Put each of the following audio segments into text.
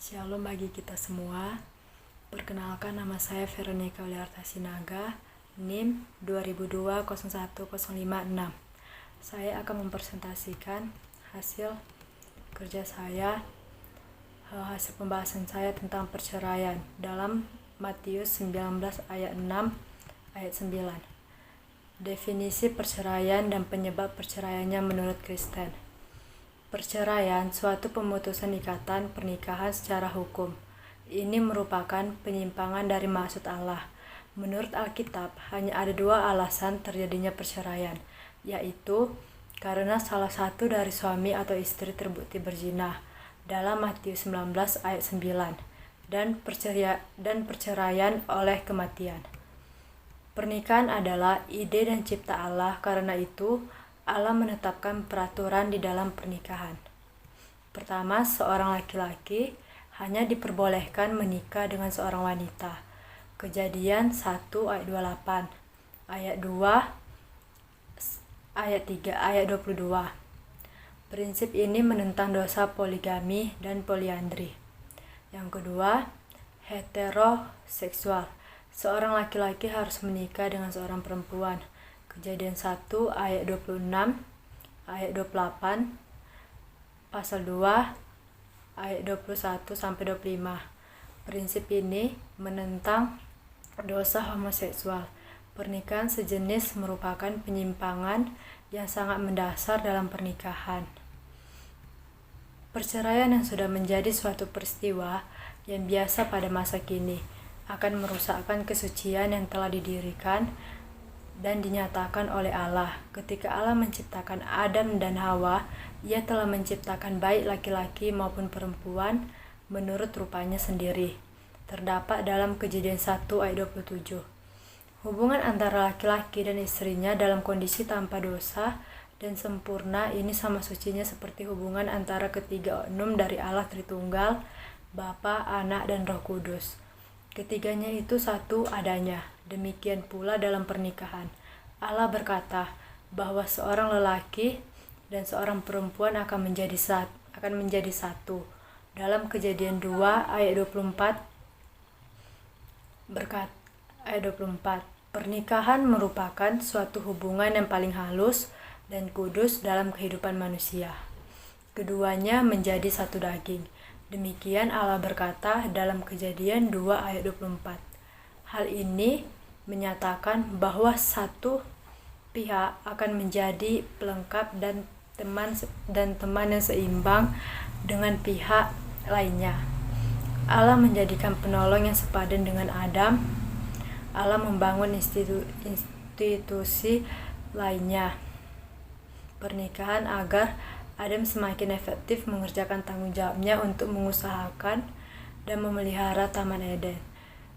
Shalom bagi kita semua. Perkenalkan, nama saya Veronica Uliarta Sinaga, NIM 2002010556. Saya akan mempresentasikan hasil kerja saya, hasil pembahasan saya tentang perceraian dalam Matius 19 ayat 6 ayat 9. Definisi perceraian dan penyebab perceraiannya menurut Kristen. Perceraian suatu pemutusan ikatan pernikahan secara hukum. Ini merupakan penyimpangan dari maksud Allah. Menurut Alkitab, hanya ada dua alasan terjadinya perceraian, yaitu karena salah satu dari suami atau istri terbukti berzina dalam Matius 19 ayat 9 dan perceraian oleh kematian. Pernikahan adalah ide dan cipta Allah, karena itu Allah menetapkan peraturan di dalam pernikahan. Pertama, seorang laki-laki hanya diperbolehkan menikah dengan seorang wanita. Kejadian 1 ayat 28, ayat 2, ayat 3, ayat 22. Prinsip ini menentang dosa poligami dan poliandri. Yang kedua, heteroseksual. Seorang laki-laki harus menikah dengan seorang perempuan. Kejadian 1 ayat 26, ayat 28, pasal 2 ayat 21 sampai 25. Prinsip ini menentang dosa homoseksual. Pernikahan sejenis merupakan penyimpangan yang sangat mendasar dalam pernikahan. Perceraian yang sudah menjadi suatu peristiwa yang biasa pada masa kini akan merusakkan kesucian yang telah didirikan dan dinyatakan oleh Allah. Ketika Allah menciptakan Adam dan Hawa, Ia telah menciptakan baik laki-laki maupun perempuan menurut rupanya sendiri. Terdapat dalam Kejadian 1 ayat 27. Hubungan antara laki-laki dan istrinya dalam kondisi tanpa dosa dan sempurna ini sama sucinya seperti hubungan antara ketiga oknum dari Allah Tritunggal, Bapa, Anak, dan Roh Kudus. Ketiganya itu satu adanya. Demikian pula dalam pernikahan. Allah berkata bahwa seorang lelaki dan seorang perempuan akan menjadi satu. Dalam Kejadian 2 ayat 24 ayat 24, pernikahan merupakan suatu hubungan yang paling halus dan kudus dalam kehidupan manusia. Keduanya menjadi satu daging. Demikian Allah berkata dalam Kejadian 2 ayat 24. Hal ini menyatakan bahwa satu pihak akan menjadi pelengkap dan teman yang seimbang dengan pihak lainnya. Allah menjadikan penolong yang sepadan dengan Adam. Allah membangun institusi lainnya, pernikahan, agar Adam semakin efektif mengerjakan tanggung jawabnya untuk mengusahakan dan memelihara Taman Eden.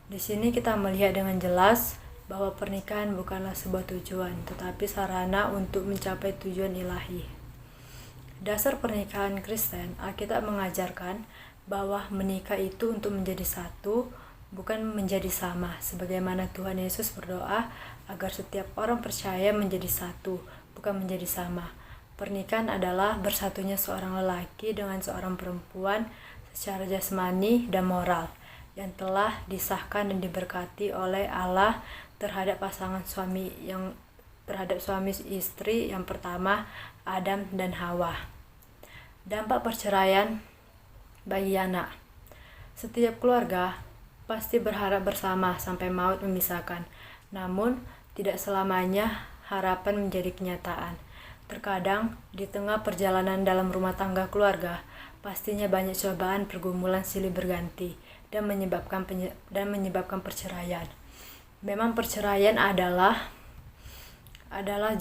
Di sini kita melihat dengan jelas bahwa pernikahan bukanlah sebuah tujuan, tetapi sarana untuk mencapai tujuan ilahi. Dasar pernikahan Kristen, Alkitab mengajarkan bahwa menikah itu untuk menjadi satu, bukan menjadi sama, sebagaimana Tuhan Yesus berdoa agar setiap orang percaya menjadi satu, bukan menjadi sama. Pernikahan adalah bersatunya seorang lelaki dengan seorang perempuan secara jasmani dan moral, yang telah disahkan dan diberkati oleh Allah terhadap suami istri yang pertama, Adam dan Hawa. Dampak perceraian bagi anak. Setiap keluarga pasti berharap bersama sampai maut memisahkan. Namun, tidak selamanya harapan menjadi kenyataan. Terkadang, di tengah perjalanan dalam rumah tangga keluarga, pastinya banyak cobaan, pergumulan silih berganti dan menyebabkan perceraian. Memang perceraian adalah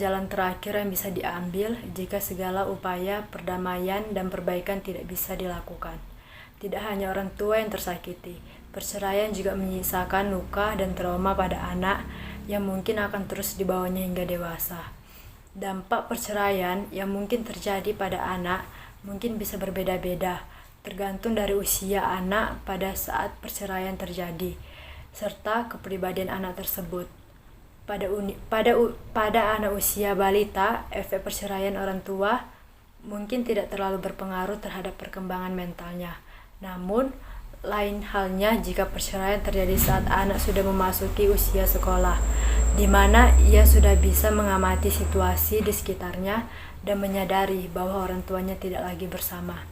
jalan terakhir yang bisa diambil jika segala upaya perdamaian dan perbaikan tidak bisa dilakukan. Tidak hanya orang tua yang tersakiti, perceraian juga menyisakan luka dan trauma pada anak yang mungkin akan terus dibawanya hingga dewasa. Dampak perceraian yang mungkin terjadi pada anak mungkin bisa berbeda-beda, tergantung dari usia anak pada saat perceraian terjadi, serta kepribadian anak tersebut. Pada anak usia balita, efek perceraian orang tua mungkin tidak terlalu berpengaruh terhadap perkembangan mentalnya. Namun, Lain halnya jika perceraian terjadi saat anak sudah memasuki usia sekolah, di mana ia sudah bisa mengamati situasi di sekitarnya dan menyadari bahwa orang tuanya tidak lagi bersama.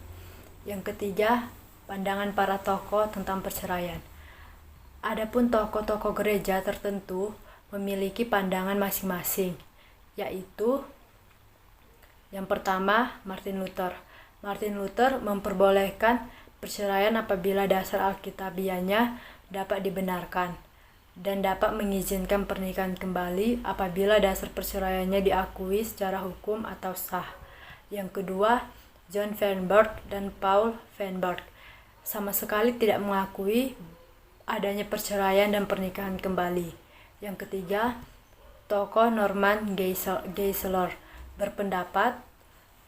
Yang ketiga, pandangan para tokoh tentang perceraian. Adapun tokoh-tokoh gereja tertentu memiliki pandangan masing-masing, yaitu yang pertama, Martin Luther. Martin Luther memperbolehkan perceraian apabila dasar alkitabiahnya dapat dibenarkan dan dapat mengizinkan pernikahan kembali apabila dasar perceraiannya diakui secara hukum atau sah. Yang kedua, John Feinberg dan Paul Feinberg sama sekali tidak mengakui adanya perceraian dan pernikahan kembali. Yang ketiga, tokoh Norman Geisler berpendapat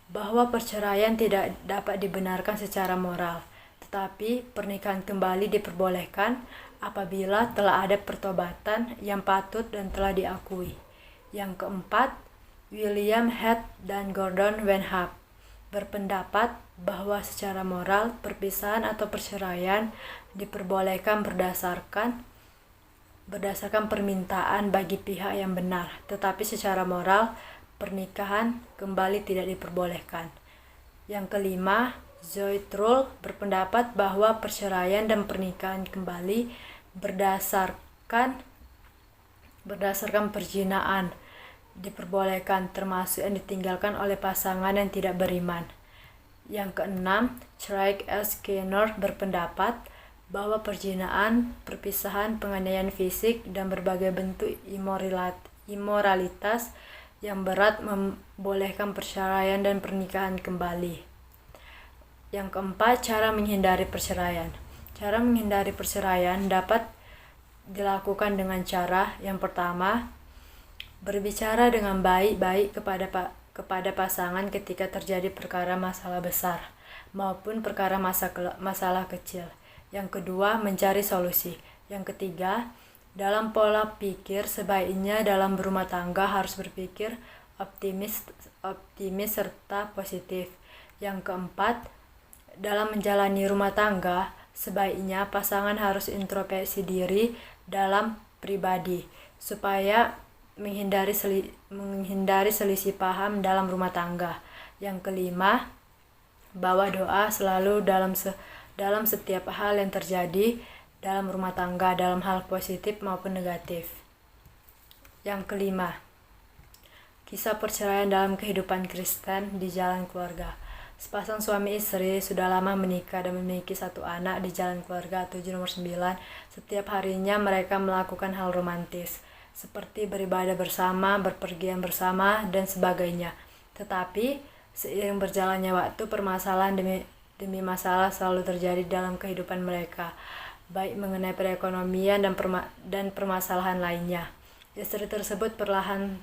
bahwa perceraian tidak dapat dibenarkan secara moral, tetapi pernikahan kembali diperbolehkan apabila telah ada pertobatan yang patut dan telah diakui. Yang keempat, William Head dan Gordon Wenham berpendapat bahwa secara moral perpisahan atau perceraian diperbolehkan berdasarkan permintaan bagi pihak yang benar, tetapi secara moral pernikahan kembali tidak diperbolehkan. Yang kelima, Zoe Trull berpendapat bahwa perceraian dan pernikahan kembali berdasarkan perzinahan diperbolehkan, termasuk yang ditinggalkan oleh pasangan yang tidak beriman. Yang keenam, Craig S. Skinner berpendapat bahwa perzinahan, perpisahan, penganiayaan fisik, dan berbagai bentuk imoralitas yang berat membolehkan perceraian dan pernikahan kembali. Yang keempat, cara menghindari perceraian. Cara menghindari perceraian dapat dilakukan dengan cara yang pertama, berbicara dengan baik-baik kepada pasangan ketika terjadi perkara masalah besar maupun perkara masalah kecil. Yang kedua, mencari solusi. Yang ketiga, dalam pola pikir sebaiknya dalam berumah tangga harus berpikir optimis serta positif. Yang keempat, dalam menjalani rumah tangga sebaiknya pasangan harus introspeksi diri dalam pribadi supaya menghindari selisih paham dalam rumah tangga. Yang kelima, bawa doa selalu dalam setiap hal yang terjadi dalam rumah tangga, dalam hal positif maupun negatif. Yang kelima, kisah perceraian dalam kehidupan Kristen di jalan keluarga. Sepasang suami istri sudah lama menikah dan memiliki satu anak di jalan keluarga 7 nomor 9. Setiap harinya mereka melakukan hal romantis, seperti beribadah bersama, berpergian bersama, dan sebagainya. Tetapi, seiring berjalannya waktu, permasalahan demi masalah selalu terjadi dalam kehidupan mereka, baik mengenai perekonomian dan permasalahan lainnya. Istri tersebut perlahan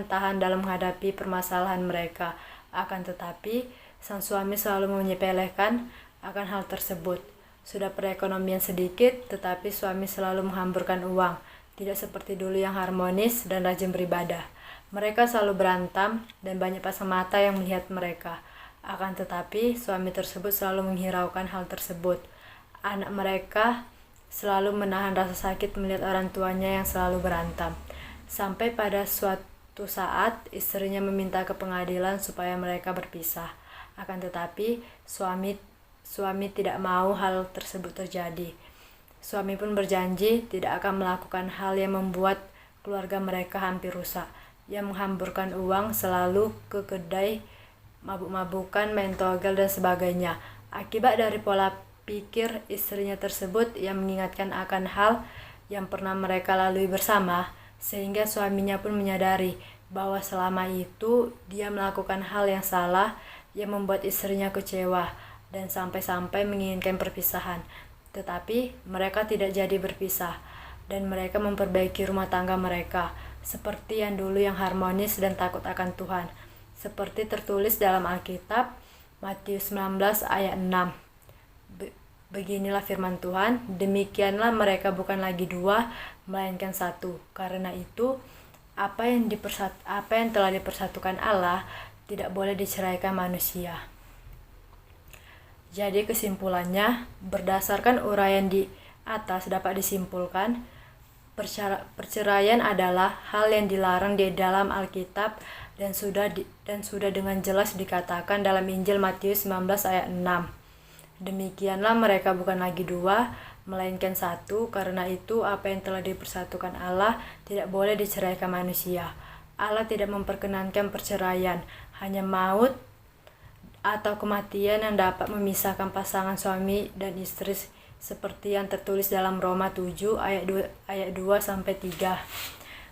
tahan dalam menghadapi permasalahan mereka. Akan tetapi, sang suami selalu menyepelekan akan hal tersebut. Sudah perekonomian sedikit, tetapi suami selalu menghamburkan uang. Tidak seperti dulu yang harmonis dan rajin beribadah. Mereka selalu berantem dan banyak pasang mata yang melihat mereka. Akan tetapi, suami tersebut selalu menghiraukan hal tersebut. Anak mereka selalu menahan rasa sakit melihat orang tuanya yang selalu berantem. Sampai pada suatu saat, istrinya meminta ke pengadilan supaya mereka berpisah. Akan tetapi, suami tidak mau hal tersebut terjadi. Suami pun berjanji tidak akan melakukan hal yang membuat keluarga mereka hampir rusak. Ia menghamburkan uang selalu ke kedai, mabuk-mabukan, main togel, dan sebagainya. Akibat dari pola pikir istrinya tersebut yang mengingatkan akan hal yang pernah mereka lalui bersama, sehingga suaminya pun menyadari bahwa selama itu dia melakukan hal yang salah yang membuat istrinya kecewa dan sampai-sampai menginginkan perpisahan. Tetapi mereka tidak jadi berpisah dan mereka memperbaiki rumah tangga mereka seperti yang dulu, yang harmonis dan takut akan Tuhan. Seperti tertulis dalam Alkitab, Matius 19 ayat 6. Beginilah firman Tuhan, demikianlah mereka bukan lagi dua, melainkan satu. Karena itu, apa yang telah dipersatukan Allah tidak boleh diceraikan manusia. Jadi kesimpulannya, berdasarkan uraian di atas dapat disimpulkan, perceraian adalah hal yang dilarang di dalam Alkitab dan sudah dengan jelas dikatakan dalam Injil Matius 19 ayat 6. Demikianlah mereka bukan lagi dua, melainkan satu. Karena itu apa yang telah dipersatukan Allah tidak boleh diceraikan manusia. Allah tidak memperkenankan perceraian, hanya maut atau kematian yang dapat memisahkan pasangan suami dan istri seperti yang tertulis dalam Roma 7 ayat 2 sampai 3.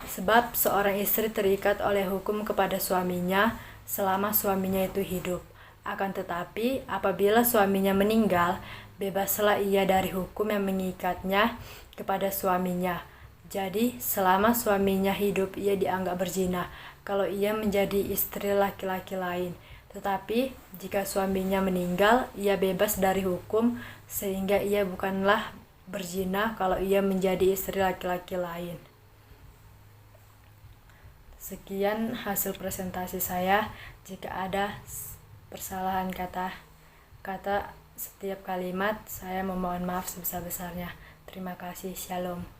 Sebab seorang istri terikat oleh hukum kepada suaminya selama suaminya itu hidup. Akan tetapi apabila suaminya meninggal, bebaslah ia dari hukum yang mengikatnya kepada suaminya. Jadi selama suaminya hidup ia dianggap berzina kalau ia menjadi istri laki-laki lain. Tetapi jika suaminya meninggal, ia bebas dari hukum sehingga ia bukanlah berzina kalau ia menjadi istri laki-laki lain. Sekian hasil presentasi saya. Jika ada persalahan kata setiap kalimat, saya memohon maaf sebesar-besarnya. Terima kasih. Shalom.